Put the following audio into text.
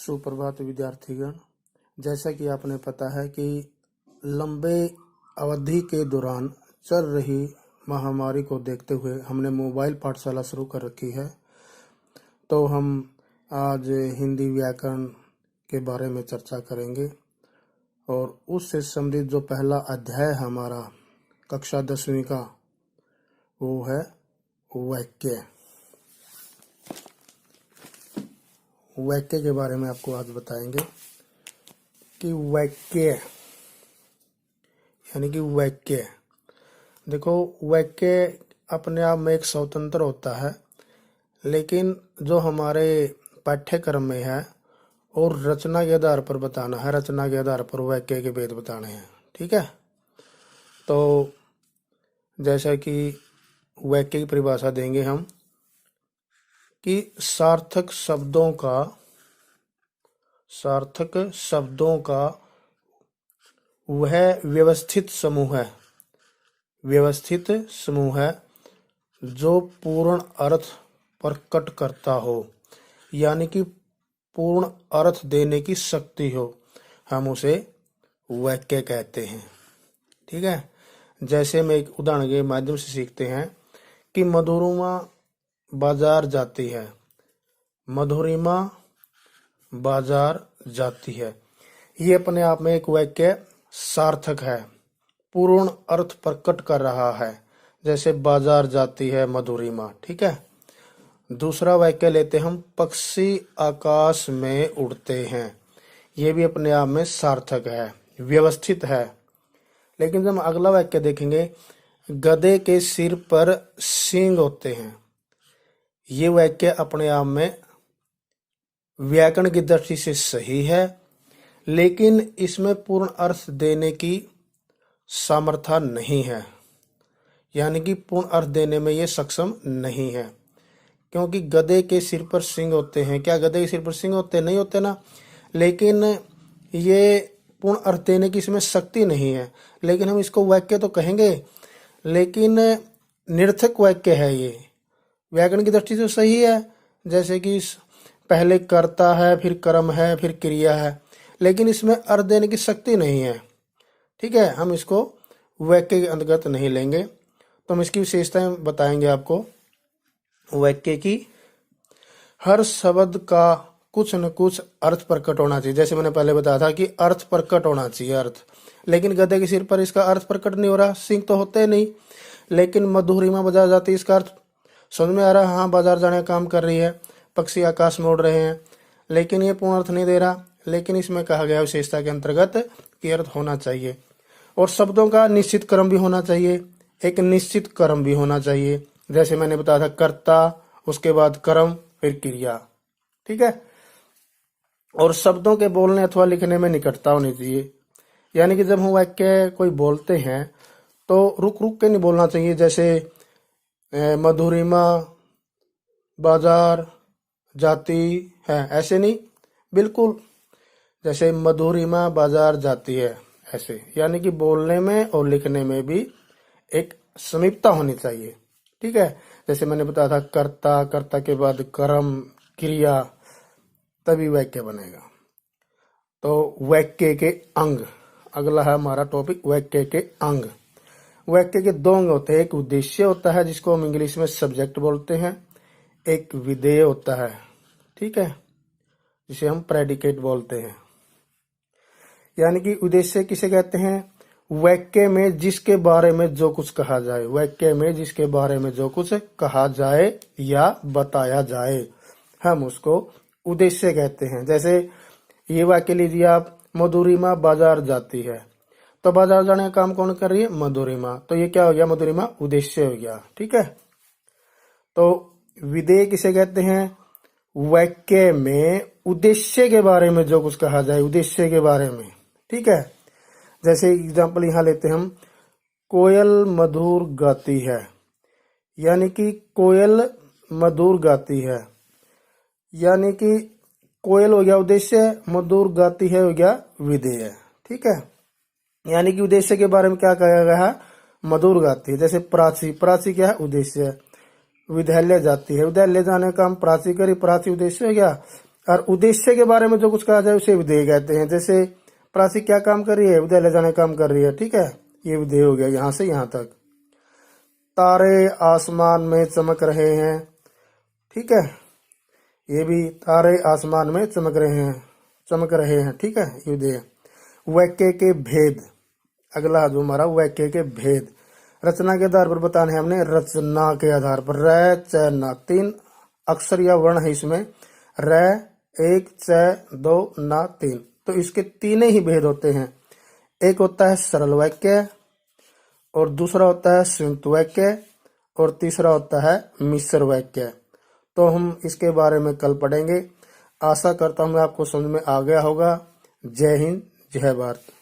सुप्रभात विद्यार्थीगण। जैसा कि आपने पता है कि लंबे अवधि के दौरान चल रही महामारी को देखते हुए हमने मोबाइल पाठशाला शुरू कर रखी है। तो हम आज हिंदी व्याकरण के बारे में चर्चा करेंगे और उससे संबंधित जो पहला अध्याय है हमारा कक्षा 10वीं का, वो है वाक्य। वाक्य के बारे में आपको आज बताएंगे कि वाक्य यानी कि वाक्य। देखो, वाक्य अपने आप में एक स्वतंत्र होता है, लेकिन जो हमारे पाठ्यक्रम में है और रचना के आधार पर बताना है, रचना के आधार पर वाक्य के भेद बताने हैं। ठीक है। तो जैसा कि वाक्य की परिभाषा देंगे हम कि सार्थक शब्दों का वह व्यवस्थित समूह है जो पूर्ण अर्थ प्रकट करता हो, यानी कि पूर्ण अर्थ देने की शक्ति हो, हम उसे वाक्य कहते हैं। ठीक है। जैसे में एक उदाहरण के माध्यम से सीखते हैं कि मधुरिमा बाजार जाती है। मधुरिमा बाजार जाती है, ये अपने आप में एक वाक्य सार्थक है, पूर्ण अर्थ प्रकट कर रहा है। जैसे बाजार जाती है मधुरिमा। ठीक है। दूसरा वाक्य लेते हम, पक्षी आकाश में उड़ते हैं। ये भी अपने आप में सार्थक है, व्यवस्थित है। लेकिन जब हम अगला वाक्य देखेंगे, गधे के सिर पर सींग होते हैं। ये वाक्य अपने आप में व्याकरण की दृष्टि से सही है, लेकिन इसमें पूर्ण अर्थ देने की सामर्थ्य नहीं है, यानी कि पूर्ण अर्थ देने में ये सक्षम नहीं है। क्योंकि गधे के सिर पर सींग होते हैं, क्या गधे के सिर पर सींग होते नहीं होते ना, लेकिन ये पूर्ण अर्थ देने की इसमें शक्ति नहीं है। लेकिन हम इसको वाक्य तो कहेंगे, लेकिन निरर्थक वाक्य है। ये व्याकरण की दृष्टि से सही है, जैसे कि पहले कर्ता है, फिर कर्म है, फिर क्रिया है, लेकिन इसमें अर्थ देने की शक्ति नहीं है। ठीक है। हम इसको वाक्य के अंतर्गत नहीं लेंगे। तो हम इसकी विशेषताएं बताएंगे आपको। वाक्य की हर शब्द का कुछ न कुछ अर्थ प्रकट होना चाहिए। जैसे मैंने पहले बताया था कि अर्थ प्रकट होना चाहिए, अर्थ। लेकिन गधे के सिर पर इसका अर्थ प्रकट नहीं हो रहा, सिंह तो होते नहीं। लेकिन मधुरिमा बाजार जाती है, इसका अर्थ समझ में आ रहा है, हाँ बाजार जाने का काम कर रही है। पक्षी आकाश में उड़ रहे हैं, लेकिन ये पूर्ण अर्थ नहीं दे रहा। लेकिन इसमें कहा गया विशेषता के अंतर्गत कि अर्थ होना चाहिए। और शब्दों का निश्चित क्रम भी होना चाहिए, एक निश्चित क्रम भी होना चाहिए। जैसे मैंने बताया था, कर्ता, उसके बाद कर्म, फिर क्रिया। ठीक है। और शब्दों के बोलने अथवा लिखने में निकटता होनी चाहिए, यानी कि जब हम वाक्य कोई बोलते हैं तो रुक रुक के नहीं बोलना चाहिए। जैसे मधुरिमा बाजार जाती है, ऐसे नहीं, बिल्कुल जैसे मधुरिमा बाजार जाती है, ऐसे। यानी कि बोलने में और लिखने में भी एक समीपता होनी चाहिए। ठीक है। जैसे मैंने बताया था, कर्ता, कर्ता के बाद कर्म, क्रिया, तभी वाक्य बनेगा। तो वाक्य के अंग, अगला है हमारा टॉपिक, वाक्य के अंग। वाक्य के दो अंग होते हैं, एक उद्देश्य होता है जिसको हम इंग्लिश में सब्जेक्ट बोलते हैं, एक विधेय होता है। ठीक है, जिसे हम प्रेडिकेट बोलते हैं। यानी कि उद्देश्य किसे कहते हैं? वाक्य में जिसके बारे में जो कुछ कहा जाए, वाक्य में जिसके बारे में जो कुछ कहा जाए या बताया जाए, हम उसको उद्देश्य कहते हैं। जैसे ये वाक्य लीजिए आप, मधुरिमा बाजार जाती है। तो बाजार जाने का काम कौन कर रही है? मधुरिमा। तो ये क्या हो गया? मधुरिमा उद्देश्य हो गया। ठीक है। तो विधेय किसे कहते हैं? वाक्य में उद्देश्य के बारे में जो कुछ कहा जाए, उद्देश्य के बारे में। ठीक है। जैसे एग्जाम्पल यहाँ लेते हम, कोयल मधुर गाती है, यानी कि कोयल मधुर गाती है, यानी कि कोयल हो गया उद्देश्य, मधुर गाती है हो गया विधेय। ठीक है। यानी कि उद्देश्य के बारे में क्या कहा गया है? मधुर गाती है। जैसे प्राची, प्राची क्या है? उद्देश्य। विद्यालय जाती है, विद्यालय जाने का काम प्राची करी, प्राची उद्देश्य हो गया। और उद्देश्य के बारे में जो कुछ कहा जाए उसे विधेय कहते हैं। जैसे प्राची क्या काम कर रही है, विद्यालय जाने का काम कर रही है, ठीक है, ये विधेय हो गया यहाँ से यहाँ तक। तारे आसमान में चमक रहे हैं, ठीक है, ये भी तारे आसमान में चमक रहे हैं, ठीक है, ये विधेय। वाक्य के भेद, अगला जो हमारा वाक्य के भेद, रचना के आधार पर बताने हैं हमने, रचना के आधार पर। र च न, 3 अक्षर या वर्ण है इसमें, र 1 च 2 न 3, तो इसके 3 ही भेद होते हैं। एक होता है सरल वाक्य, और दूसरा होता है संयुक्त वाक्य, और तीसरा होता है मिश्र वाक्य। तो हम इसके बारे में कल पढ़ेंगे। आशा करता हूँ आपको समझ में आ गया होगा। जय हिंद, जय भारत।